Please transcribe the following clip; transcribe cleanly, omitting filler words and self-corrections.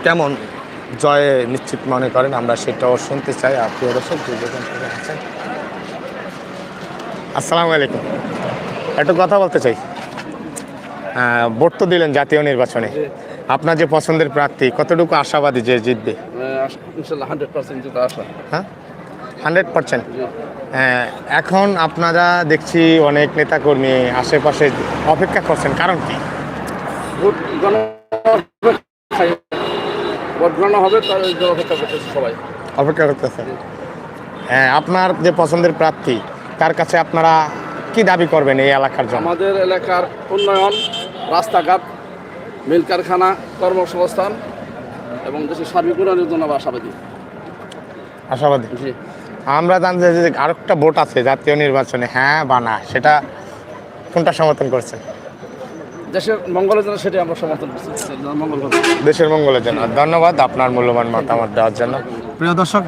কেমন জয়ে নিশ্চিত মনে করেন, আমরা সেটাও শুনতে চাই। প্রিয় দর্শক যে যেখান থেকে আছেন, আসসালামু আলাইকুম। একটু কথা বলতে চাই। ভোট তো দিলেন জাতীয় নির্বাচনে, আপনার যে পছন্দের প্রার্থী কতটুকু আশাবাদী যে জিতবে? ইনশাল্লাহ 100% যেটা আশা। হ্যাঁ, 100%। এখন আপনারা দেখছি অনেক নেতাকর্মী আশেপাশে অপেক্ষা করছেন, কারণ কি? ভোট গণনা হবে তার জন্য অপেক্ষা করতেছে সবাই। অপেক্ষা করতেছেন। হ্যাঁ, আপনার যে পছন্দের প্রার্থী তার কাছে আপনারা কি দাবি করবেন এই এলাকার জন্য? আমাদের এলাকার উন্নয়ন, রাস্তাঘাট, মিল কারখানা, কর্মসংস্থান এবং দেশের সার্বিক উন্নয়নের জন্য আমরা আশাবাদী। আশাবাদী। জি। আমরা জানতে চাই যে আরেকটা ভোট আছে জাতীয় নির্বাচনে, হ্যাঁ বা না, সেটা কোনটা সমর্থন করছেন? দেশের মঙ্গলের জন্য সেটাই আমরা সমর্থন করছি। মঙ্গল দেশের মঙ্গলের জন্য। ধন্যবাদ আপনার মূল্যবান মতামত দেওয়ার জন্য। প্রিয় দর্শক,